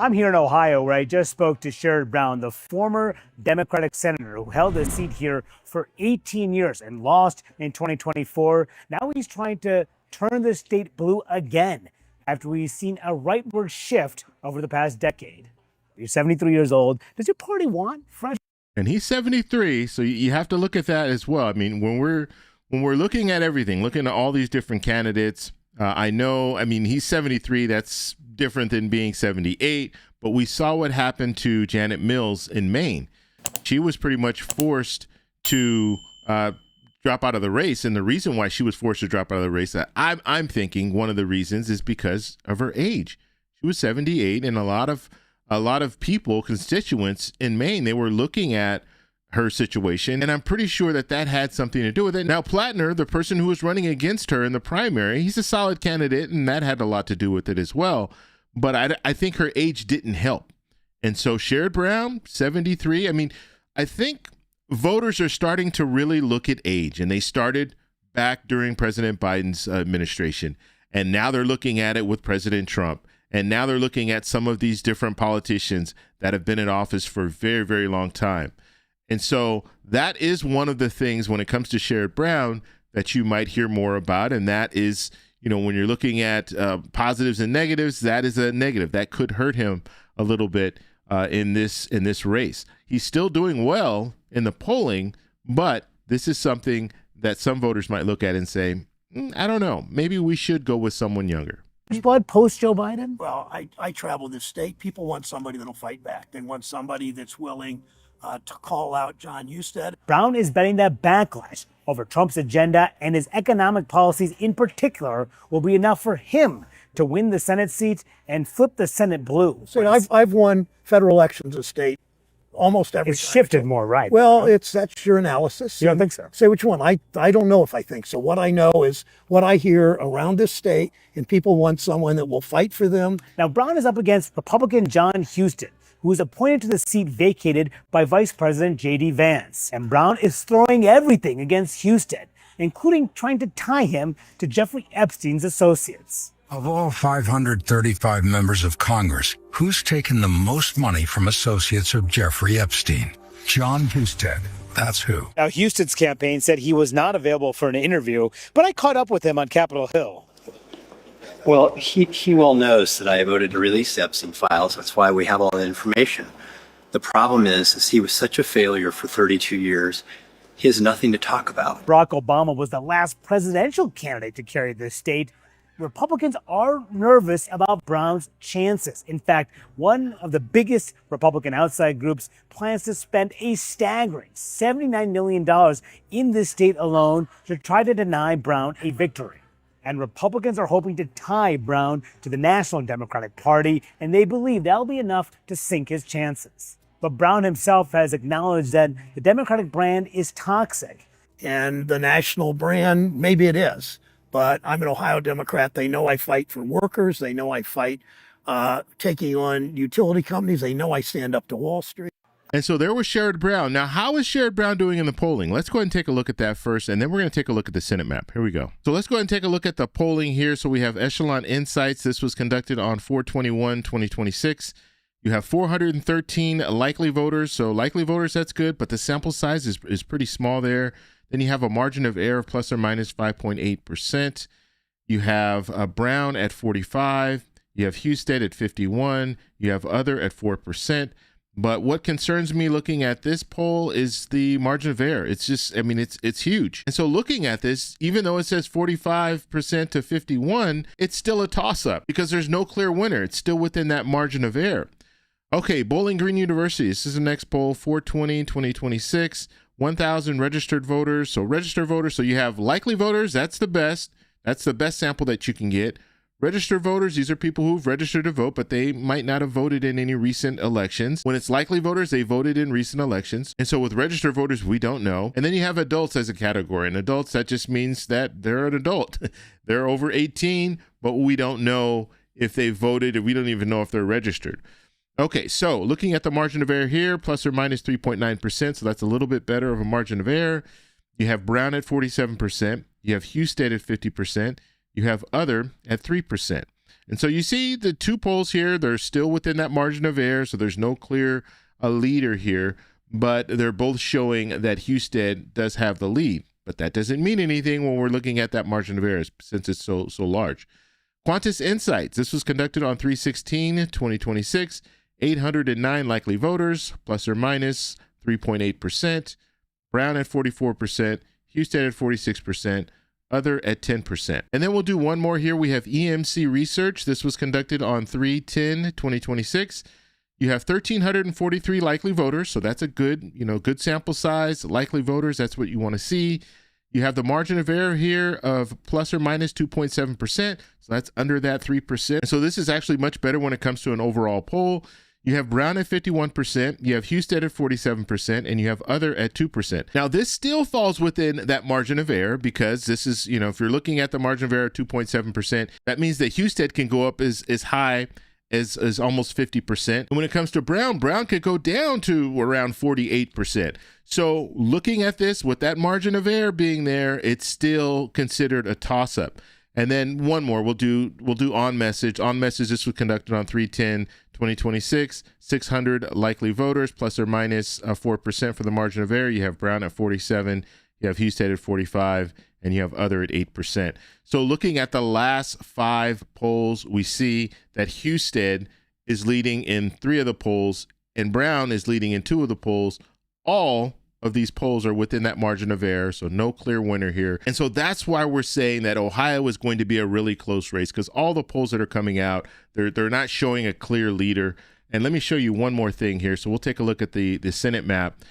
I'm here in Ohio, where I just spoke to Sherrod Brown, the former Democratic senator who held a seat here for 18 years and lost in 2024. Now he's trying to turn the state blue again after we've seen a rightward shift over the past decade. You're 73 years old. Does your party want fresh? And he's 73, so you have to look at that as well. I mean, when we're looking at everything, looking at all these different candidates, he's 73. That's different than being 78. But we saw what happened to Janet Mills in Maine. She was pretty much forced to drop out of the race. And the reason why she was forced to drop out of the race, I'm thinking one of the reasons is because of her age. She was 78, and a lot of people, constituents in Maine, they were looking at her situation, and I'm pretty sure that had something to do with it. Now, Plattner, the person who was running against her in the primary, he's a solid candidate, and that had a lot to do with it as well. But I think her age didn't help. And so Sherrod Brown, 73, I think voters are starting to really look at age, and they started back during President Biden's administration, and now they're looking at it with President Trump. And now they're looking at some of these different politicians that have been in office for a very, very long time. And so that is one of the things when it comes to Sherrod Brown that you might hear more about. And that is, when you're looking at positives and negatives, that is a negative. That could hurt him a little bit in this race. He's still doing well in the polling, but this is something that some voters might look at and say, I don't know, maybe we should go with someone younger. Blood post Joe Biden? Well, I travel this state. People want somebody that'll fight back. They want somebody that's willing to call out John Husted. Brown is betting that backlash over Trump's agenda and his economic policies in particular will be enough for him to win the Senate seat and flip the Senate blue. So I've won federal elections in state almost every It's time. shifted more, right? Well, that's your analysis. You don't think so? Say which one. I don't know if I think so. What I know is what I hear around this state, and people want someone that will fight for them. Now, Brown is up against Republican John Husted, who was appointed to the seat vacated by Vice President J.D. Vance. And Brown is throwing everything against Husted, including trying to tie him to Jeffrey Epstein's associates. Of all 535 members of Congress, who's taken the most money from associates of Jeffrey Epstein? John Husted. That's who. Now, Husted's campaign said he was not available for an interview, but I caught up with him on Capitol Hill. Well, he well knows that I voted to release the Epstein files. That's why we have all the information. The problem is he was such a failure for 32 years. He has nothing to talk about. Barack Obama was the last presidential candidate to carry this state. Republicans are nervous about Brown's chances. In fact, one of the biggest Republican outside groups plans to spend a staggering $79 million in this state alone to try to deny Brown a victory. And Republicans are hoping to tie Brown to the National Democratic Party, and they believe that'll be enough to sink his chances. But Brown himself has acknowledged that the Democratic brand is toxic. And the national brand, maybe it is. But I'm an Ohio Democrat. They know I fight for workers. They know I fight taking on utility companies. They know I stand up to Wall Street. And so there was Sherrod Brown. Now, how is Sherrod Brown doing in the polling? Let's go ahead and take a look at that first, and then we're going to take a look at the Senate map. Here we go. So let's go ahead and take a look at the polling here. So we have Echelon Insights. This was conducted on 4/21/2026. You have 413 likely voters. So likely voters, that's good, but the sample size is pretty small there. Then you have a margin of error of plus or minus 5.8%. You have Brown at 45. You have Husted at 51. You have other at 4%. But what concerns me looking at this poll is the margin of error. It's just, it's huge. And so looking at this, even though it says 45% to 51, it's still a toss-up because there's no clear winner. It's still within that margin of error. Okay, Bowling Green University. This is the next poll, 4/20/2026. 1,000 registered voters. So registered voters. So you have likely voters. That's the best. That's the best sample that you can get. Registered voters, these are people who've registered to vote, but they might not have voted in any recent elections. When it's likely voters, they voted in recent elections. And so with registered voters, we don't know. And then you have adults as a category. And adults, that just means that they're an adult. They're over 18, but we don't know if they voted, and we don't even know if they're registered. Okay, so looking at the margin of error here, plus or minus 3.9%, so that's a little bit better of a margin of error. You have Brown at 47%. You have Husted at 50%. You have other at 3%. And so you see the two polls here, they're still within that margin of error. So there's no clear leader here, but they're both showing that Husted does have the lead. But that doesn't mean anything when we're looking at that margin of error since it's so large. Quantus Insights, this was conducted on 3/16/2026, 809 likely voters, plus or minus 3.8%, Brown at 44%, Husted at 46%, other at 10%. And then we'll do one more here. We have EMC Research. This was conducted on 3/10/2026. You have 1,343 likely voters, so that's a good, good sample size. Likely voters, that's what you want to see. You have the margin of error here of plus or minus 2.7%, so that's under that 3%. So this is actually much better when it comes to an overall poll. You have Brown at 51%, you have Husted at 47%, and you have other at 2%. Now, this still falls within that margin of error because this is, if you're looking at the margin of error 2.7%, that means that Husted can go up as high as almost 50%. And when it comes to Brown could go down to around 48%. So looking at this with that margin of error being there, it's still considered a toss-up. And then one more, we'll do on message. On message, this was conducted on 3/10/2026, 600 likely voters, plus or minus 4% for the margin of error. You have Brown at 47, you have Husted at 45, and you have other at 8%. So looking at the last 5 polls, we see that Husted is leading in 3 of the polls, and Brown is leading in 2 of the polls. All of these polls are within that margin of error, so no clear winner here. And so that's why we're saying that Ohio is going to be a really close race, because all the polls that are coming out, they're not showing a clear leader. And let me show you one more thing here. So we'll take a look at the Senate map.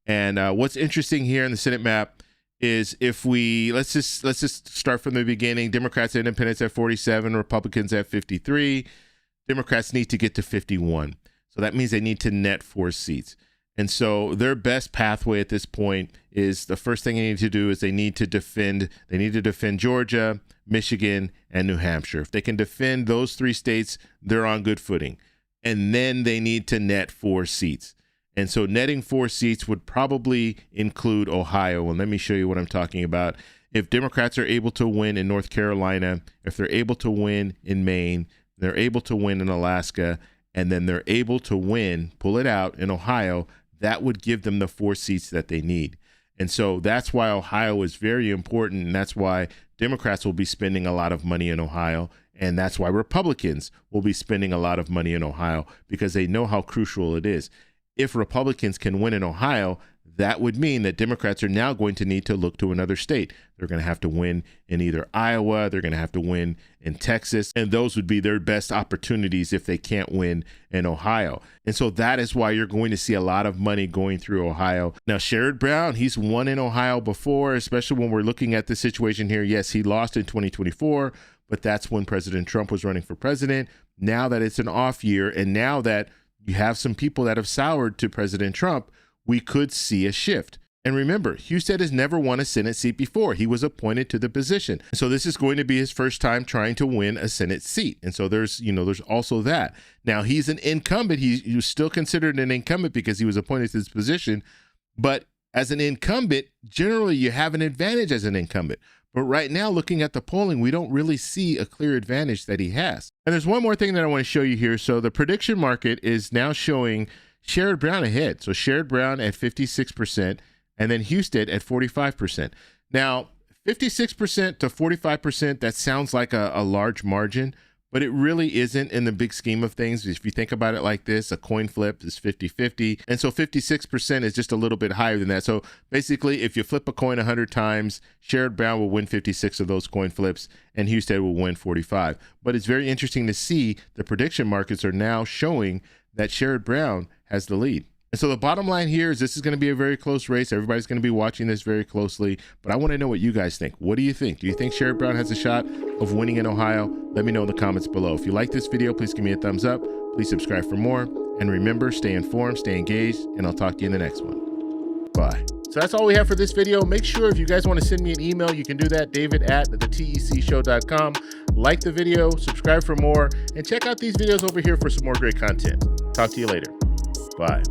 And what's interesting here in the Senate map is if let's just start from the beginning. Democrats and independents at 47, Republicans at 53. Democrats need to get to 51. So that means they need to net 4 seats. And so their best pathway at this point is the first thing they need to do is they need to defend Georgia, Michigan, and New Hampshire. If they can defend those 3 states, they're on good footing. And then they need to net 4 seats. And so netting 4 seats would probably include Ohio. And let me show you what I'm talking about. If Democrats are able to win in North Carolina, if they're able to win in Maine, they're able to win in Alaska, and then they're able to win, pull it out in Ohio, that would give them the 4 seats that they need. And so that's why Ohio is very important. And that's why Democrats will be spending a lot of money in Ohio. And that's why Republicans will be spending a lot of money in Ohio, because they know how crucial it is. If Republicans can win in Ohio, that would mean that Democrats are now going to need to look to another state. They're going to have to win in either Iowa, they're going to have to win in Texas, and those would be their best opportunities if they can't win in Ohio. And so that is why you're going to see a lot of money going through Ohio. Now, Sherrod Brown, he's won in Ohio before, especially when we're looking at the situation here. Yes, he lost in 2024, but that's when President Trump was running for president. Now that it's an off year, and now that you have some people that have soured to President Trump, we could see a shift. And remember, Husted has never won a Senate seat before. He was appointed to the position. So this is going to be his first time trying to win a Senate seat. And so there's also that. Now, he's an incumbent. He was still considered an incumbent because he was appointed to this position. But as an incumbent, generally you have an advantage as an incumbent. But right now, looking at the polling, we don't really see a clear advantage that he has. And there's one more thing that I want to show you here. So the prediction market is now showing Sherrod Brown ahead. So Sherrod Brown at 56%, and then Husted at 45%. Now, 56% to 45%, that sounds like a large margin, but it really isn't in the big scheme of things. If you think about it like this, a coin flip is 50-50. And so 56% is just a little bit higher than that. So basically, if you flip a coin 100 times, Sherrod Brown will win 56 of those coin flips, and Husted will win 45. But it's very interesting to see the prediction markets are now showing that Sherrod Brown has the lead. And so the bottom line here is this is going to be a very close race. Everybody's going to be watching this very closely. But I want to know what you guys think. What do you think? Do you think Sherrod Brown has a shot of winning in Ohio? Let me know in the comments below. If you like this video, please give me a thumbs up. Please subscribe for more. And remember, stay informed, stay engaged, and I'll talk to you in the next one. Bye. So that's all we have for this video. Make sure if you guys want to send me an email, you can do that, david@thetecshow.com. Like the video, subscribe for more, and check out these videos over here for some more great content. Talk to you later. Bye.